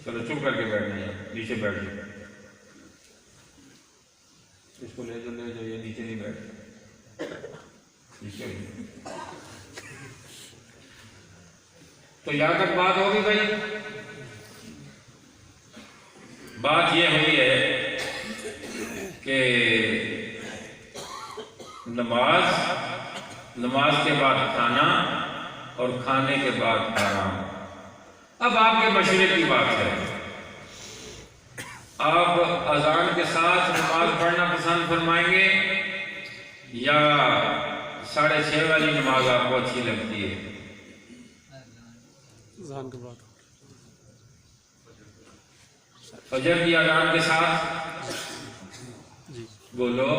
چلو چپ کر کے بیٹھنا ہے، نیچے بیٹھ جاؤ، اس کو لے جاؤ، یہ نیچے نہیں بیٹھ، نیچے ہی۔ تو یہاں تک بات ہوگی بھائی؟ بات یہ ہوئی ہے کہ نماز کے بعد کھانا اور کھانے کے بعد آرام۔ اب آپ کے مشورے کی بات ہے، آپ اذان کے ساتھ نماز پڑھنا پسند فرمائیں گے یا 6:30 والی نماز آپ کو اچھی لگتی ہے؟ اذان کے بعد فجر کی اذان کے ساتھ جی بولو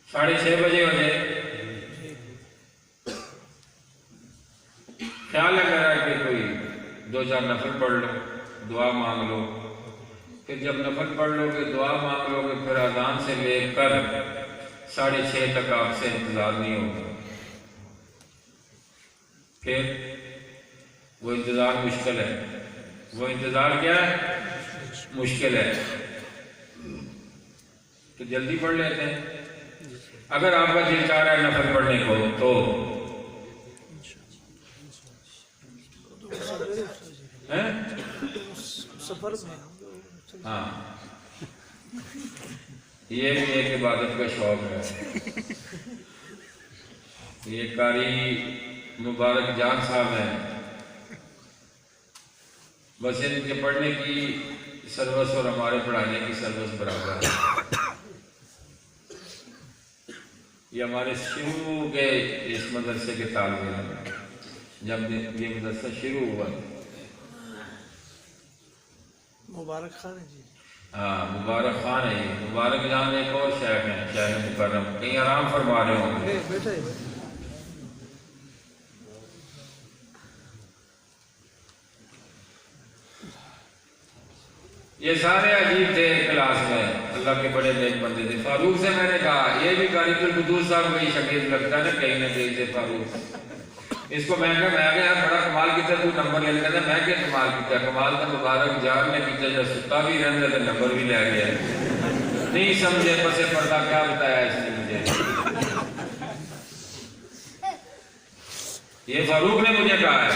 6:30 بجے ہو جائے، خیال لگ رہا ہے کہ کوئی 2-4 نفل پڑھ لو، دعا مانگ لو، پھر جب نفل پڑھ لو گے، دعا مانگ لو گے، پھر اذان سے لے کر 6:30 تک آپ سے انتظار نہیں ہوگا، پھر وہ انتظار مشکل ہے۔ وہ انتظار کیا ہے؟ مشکل ہے، تو جلدی پڑھ لیتے ہیں۔ اگر آپ کا دل چاہ رہا ہے نفل پڑھنے کو تو سفر میں ہاں، یہ بھی ایک عبادت کا شوق ہے۔ یہ قاری مبارک جان صاحب ہیں، بس ان کے پڑھنے کی سروس اور ہمارے پڑھانے کی سروس برابر ہے۔ یہ ہمارے شروع کے اس مدرسے کے طالب علم ہیں، جب یہ مدرسہ شروع ہوا، مبارک خان ہے جی، ہاں مبارک خان ہے یہ، مبارک جان ایک اور شیخ ہیں، شیخ مکرم، کہیں آرام فرما رہے ہوں گے۔ بیٹھے یہ سارے عجیب تھے کلاس میں، اللہ کے بڑے نیک بندے تھے۔ فاروق سے میں نے کہا یہ بھی قاری القدوس صاحب وہی شکیل لگتا ہے نا، کہیں نہ کہیں سے فاروق۔ اس کو میں کہا بڑا کمال کیتا تو نمبر لے لیتا، میں کیا کمال کیتا؟ کمال تو مبارک جان نے کیتا، جو ستا بھی رہنے تو نمبر بھی لے گیا۔ نہیں سمجھے پس پردہ کیا بتایا اس نے مجھے، یہ فاروق نے مجھے کہا ہے۔